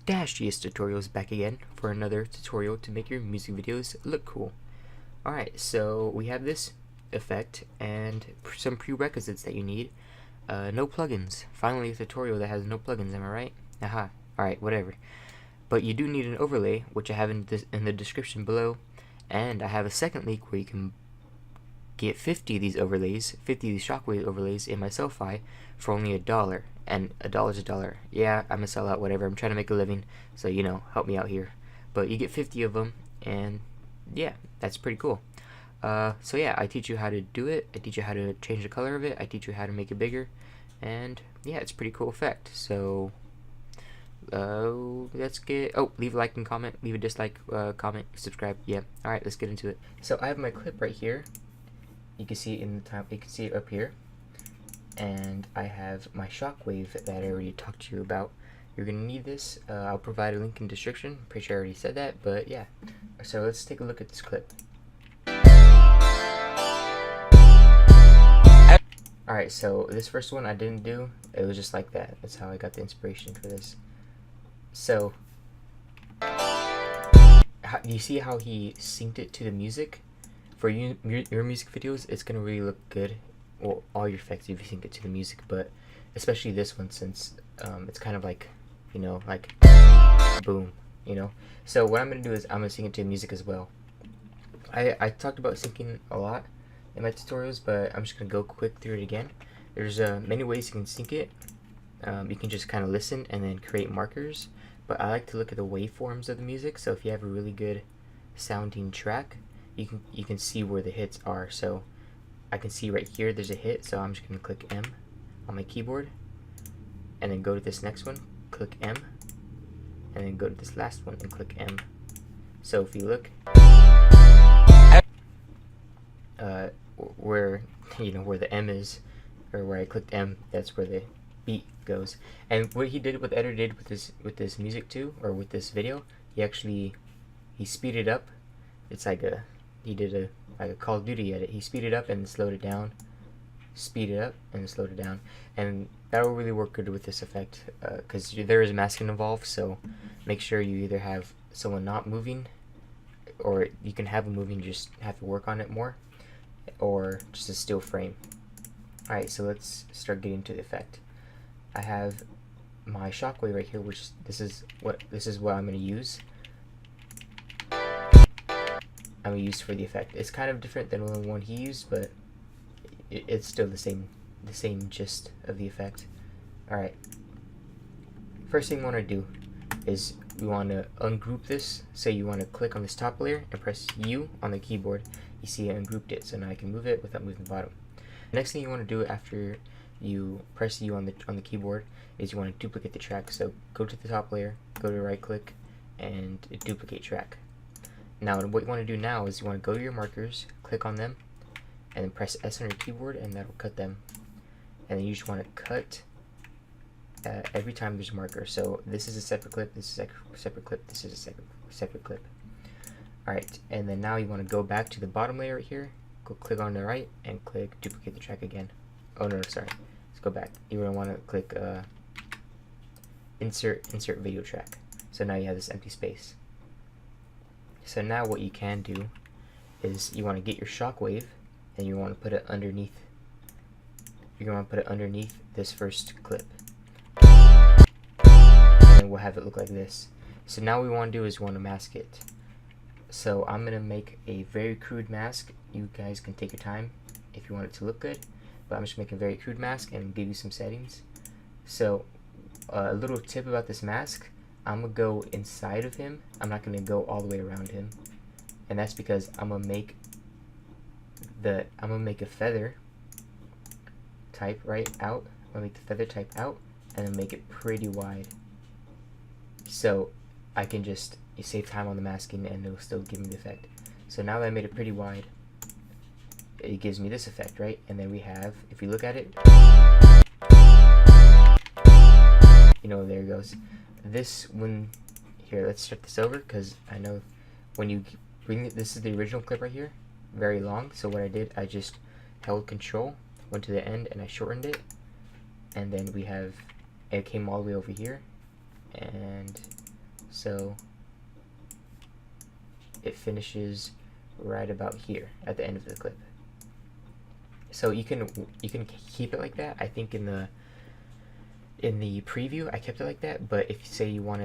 Dash GS Tutorials back again for another tutorial to make your music videos look cool. Alright, so we have this effect and some prerequisites that you need. No plugins. Finally a tutorial that has no plugins, am I right? Aha. Alright, whatever. But you do need an overlay, which I have in the description below, and I have a second link where you can get 50 of these overlays, 50 of these shockwave overlays in my Ko-Fi for only $1. And $1's $1. Yeah, I'm gonna sell out, whatever. I'm trying to make a living, so you know, help me out here. But you get 50 of them, and yeah, that's pretty cool. So yeah, I teach you how to do it. I teach you how to change the color of it. I teach you how to make it bigger, and yeah, it's a pretty cool effect. So let's get. Oh, leave a like and comment. Leave a dislike, comment, subscribe. Yeah. All right, let's get into it. So I have my clip right here. You can see it in the top. You can see it up here. And I have my shockwave that I already talked to you about. You're gonna need this. I'll provide a link in the description. I'm pretty sure I already said that, but yeah. So let's take a look at this clip. Alright, so this first one I didn't do. It was just like that. That's how I got the inspiration for this. So, you see how he synced it to the music? For your music videos, it's gonna really look good. Well, all your effects if you sync it to the music, but especially this one, since it's kind of like, you know, like boom, you know. So what I'm gonna do is I'm gonna sync it to music as well. I talked about syncing a lot in my tutorials, but I'm just gonna go quick through it again. There's many ways you can sync it. You can just kind of listen and then create markers, but I like to look at the waveforms of the music. So if you have a really good sounding track, you can see where the hits are. So I can see right here there's a hit, so I'm just going to click M on my keyboard, and then go to this next one, click M, and then go to this last one and click M. So if you look, where the M is, or where I clicked M, that's where the beat goes. And what he did, what the editor did with this music too, or with this video, he speeded up. It's like he did a Call of Duty edit. He speeded up and slowed it down, speed it up and slowed it down, and that will really work good with this effect because there is masking involved. So make sure you either have someone not moving, or you can have them moving, just have to work on it more, or just a still frame. Alright, so let's start getting to the effect. I have my shockwave right here, which this is what I'm going to use. I'm going to use for the effect. It's kind of different than the one he used, but it's still the same gist of the effect. Alright. First thing we want to do is we want to ungroup this. So you want to click on this top layer and press U on the keyboard. You see I ungrouped it, so now I can move it without moving the bottom. The next thing you want to do after you press U on the keyboard is you want to duplicate the track. So go to the top layer, go to right click, and duplicate track. Now what you want to do now is you want to go to your markers, click on them, and then press S on your keyboard, and that will cut them. And then you just want to cut every time there's a marker. So this is a separate clip, this is a separate clip, this is a separate clip. Alright, and then now you want to go back to the bottom layer right here, go click on the right, and click duplicate the track again. Oh no, sorry, let's go back. You're going to want to click insert video track. So now you have this empty space. So now what you can do is you want to get your shockwave and you want to put it underneath. You're going to put it underneath this first clip, and then we'll have it look like this. So now what we want to do is we want to mask it. So I'm going to make a very crude mask. You guys can take your time if you want it to look good, but I'm just making a very crude mask and give you some settings. So a little tip about this mask: I'm gonna go inside of him. I'm not gonna go all the way around him, and that's because I'm gonna make a feather type right out. I'm gonna make the feather type out and then make it pretty wide, so I can just save time on the masking and it'll still give me the effect. So now that I made it pretty wide, it gives me this effect, right? And then we have, if you look at it, you know, there it goes. This one here, let's start this over, because I know when you bring it, this is the original clip right here, very long. So what I did, I just held control, went to the end, and I shortened it, and then we have, it came all the way over here, and So it finishes right about here at the end of the clip. So you can keep it like that. I think in the preview I kept it like that, but if you say you want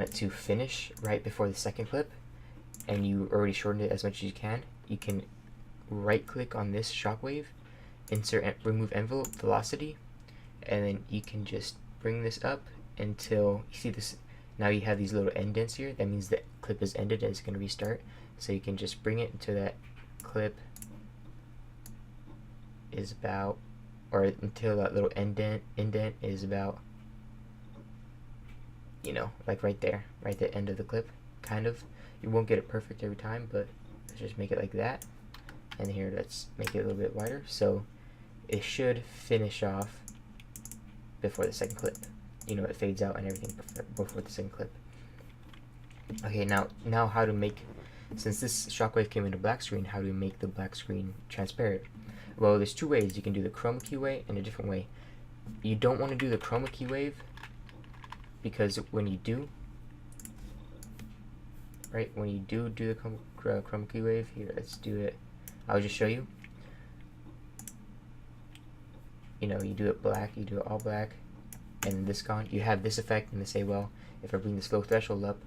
it to finish right before the second clip and you already shortened it as much as you can right click on this shockwave, insert remove envelope velocity, and then you can just bring this up until you see this. Now you have these little indents here. That means the clip is ended and it's going to restart. So you can just bring it until that clip is about, or until that little indent is about, you know, like right there, right at the end of the clip, kind of. You won't get it perfect every time, but let's just make it like that. And here, let's make it a little bit wider. So it should finish off before the second clip. You know, it fades out and everything before the second clip. Okay, now how to make, since this shockwave came into black screen, how do we make the black screen transparent? Well, there's two ways. You can do the chroma key way and a different way. You don't want to do the chroma key wave because when you do, right, when you do the chroma key wave, here, let's do it. I'll just show you. You know, you do it black, you do it all black, and this gone. You have this effect, and they say, well, if I bring this low threshold up,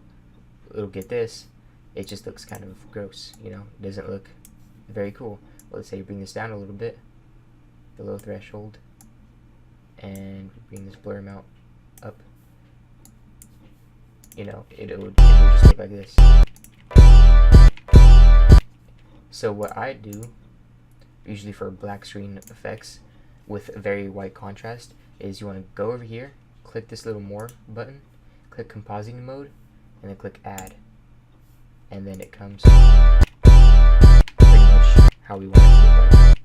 it'll get this. It just looks kind of gross, you know. It doesn't look very cool. Well, let's say you bring this down a little bit, the low threshold, and bring this blur amount up. You know, it would just look like this. So what I do, usually for black screen effects with very white contrast, is you want to go over here, click this little more button, click compositing mode, and then click add. And then it comes pretty much how we want it to look like.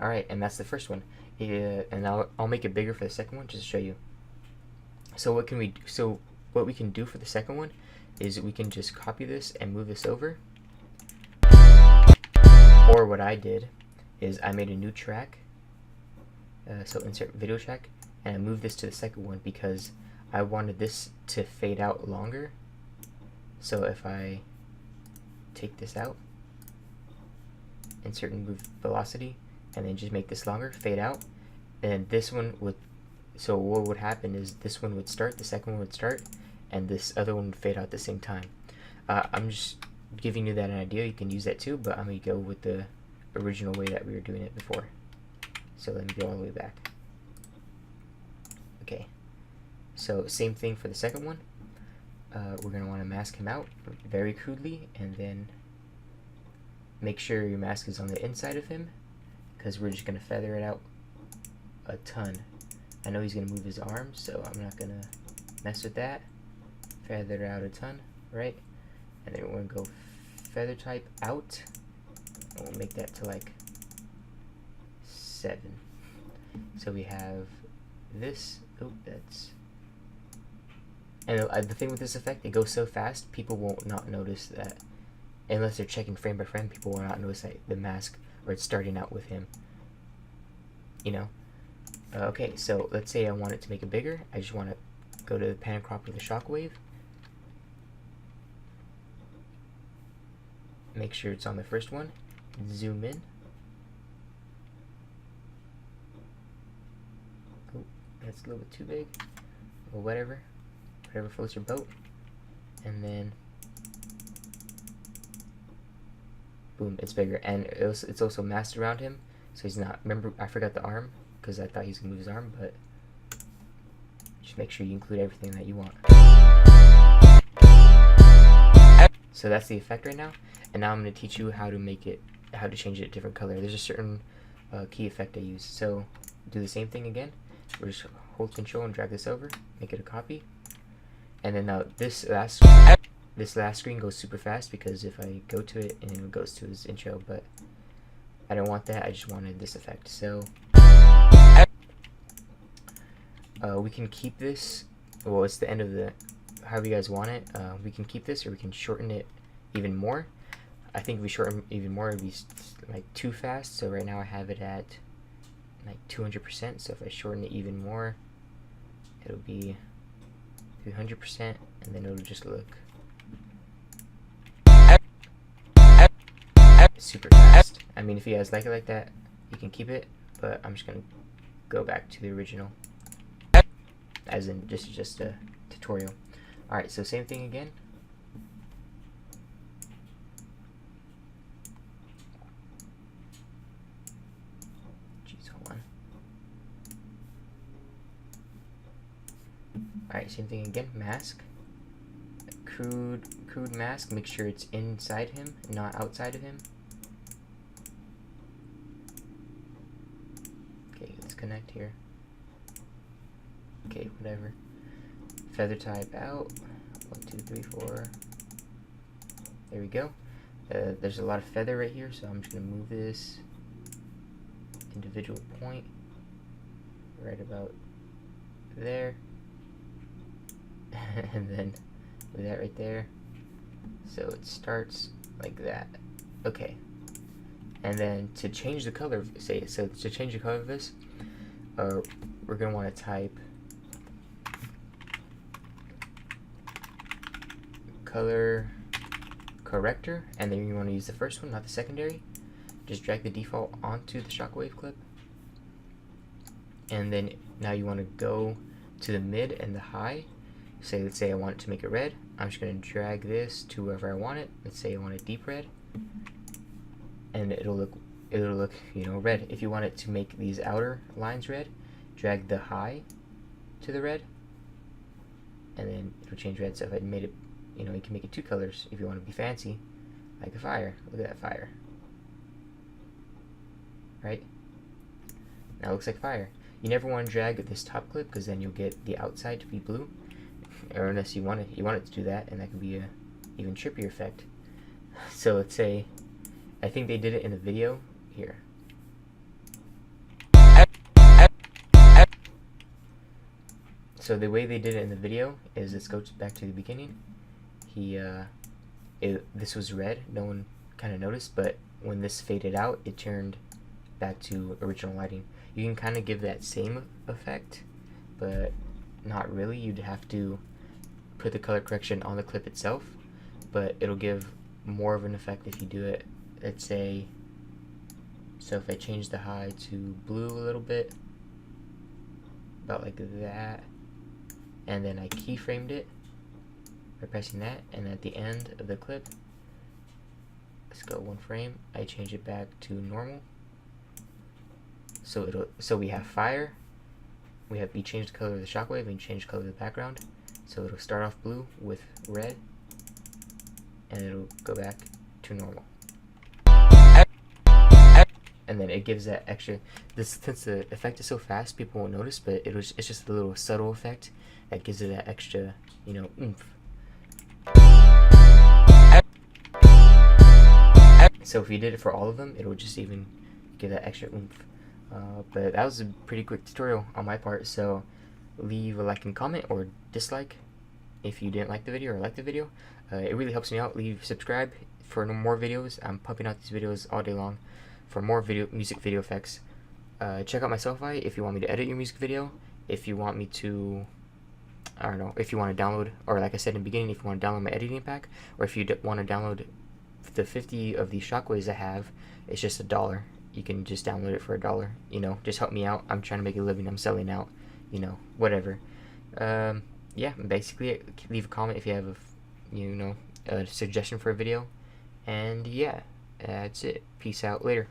Alright, and that's the first one. And I'll make it bigger for the second one just to show you. So what we can do for the second one is we can just copy this and move this over. Or what I did is I made a new track. So insert video track, and I moved this to the second one because I wanted this to fade out longer. So if I take this out, insert and move velocity, and then just make this longer, fade out, and this one would, so what would happen is this one would start, the second one would start, and this other one would fade out at the same time. I'm just giving you that an idea. You can use that too, but I'm going to go with the original way that we were doing it before. So let me go all the way back. Okay, so same thing for the second one. We're going to want to mask him out very crudely, and then make sure your mask is on the inside of him, because we're just going to feather it out a ton. I know he's going to move his arm, so I'm not going to mess with that. Feather it out a ton, right? And then we're going to go feather type out, and we'll make that to like 7. So we have this. Oh, that's... And the thing with this effect, it goes so fast, people won't not notice that. Unless they're checking frame by frame, people will not notice that the mask, or it's starting out with him. You know? Okay, so let's say I want it to make it bigger. I just want to go to the pan and crop with the shockwave. Make sure it's on the first one. Zoom in. Oh, that's a little bit too big. Or whatever. Whatever floats your boat. And then boom, it's bigger. And it's also masked around him, so he's not, remember I forgot the arm because I thought he was gonna move his arm, but just make sure you include everything that you want. So that's the effect right now, and now I'm going to teach you how to make it, how to change it a different color. There's a certain key effect I use. So do the same thing again. We're just hold control and drag this over, make it a copy, and then now this last screen goes super fast because if I go to it and it goes to his intro, but I don't want that. I just wanted this effect. So we can keep this. Well, it's the end of the, however you guys want it. We can keep this, or we can shorten it even more. I think if we shorten even more, it'd be like too fast. So right now I have it at like 200%. So if I shorten it even more, it'll be 300%, and then it'll just look super fast. I mean, if you guys like it like that, you can keep it, but I'm just gonna go back to the original, as in just a tutorial. Alright, so same thing again. Jeez, hold on. Alright, same thing again. Mask. Crude mask. Make sure it's inside him, not outside of him. Okay, let's connect here. Okay, whatever. Feather type out. 1, 2, 3, 4. There we go. There's a lot of feather right here, so I'm just gonna move this individual point right about there. And then with that right there, so it starts like that. Okay, and then to change the color, to change the color of this, we're gonna want to type color corrector, and then you want to use the first one, not the secondary. Just drag the default onto the shockwave clip, and then now you want to go to the mid and the high. Let's say I want it to make it red. I'm just going to drag this to wherever I want it. Let's say I want it deep red, and it'll look red. If you want it to make these outer lines red, drag the high to the red, and then it'll change red. So if I made it, you can make it 2 colors if you want to be fancy, like a fire. Look at that fire. Right? Now it looks like fire. You never want to drag this top clip, because then you'll get the outside to be blue. Or unless you want it to do that, and that could be a even trippier effect. So let's say, I think they did it in the video here. So the way they did it in the video is, let's go back to the beginning. This was red. No one kind of noticed, but when this faded out, it turned back to original lighting. You can kind of give that same effect, but not really. You'd have to put the color correction on the clip itself, but it'll give more of an effect if you do it. Let's say, so if I change the high to blue a little bit, about like that, and then I keyframed it by pressing that, and at the end of the clip, let's go 1 frame, I change it back to normal. So we have fire. We changed the color of the shockwave, and change the color of the background. So it'll start off blue with red, and it'll go back to normal. And then it gives that extra. Since the effect is so fast, people won't notice, but it's just a little subtle effect that gives it that extra, oomph. So if you did it for all of them, it'll just even give that extra oomph. But that was a pretty quick tutorial on my part, so leave a like and comment, or dislike if you didn't like the video or like the video. It really helps me out. Subscribe for more videos. I'm pumping out these videos all day long for more music video effects. Check out my Selfie if you want me to edit your music video, if you want me to, I don't know, if you want to download, or like I said in the beginning, if you want to download my editing pack, or if you want to download the 50 of these shockwaves I have. It's just $1. You can just download it for $1. Just help me out. I'm trying to make a living. I'm selling out. Whatever. Yeah, basically, leave a comment if you have a suggestion for a video. And yeah, that's it. Peace out. Later.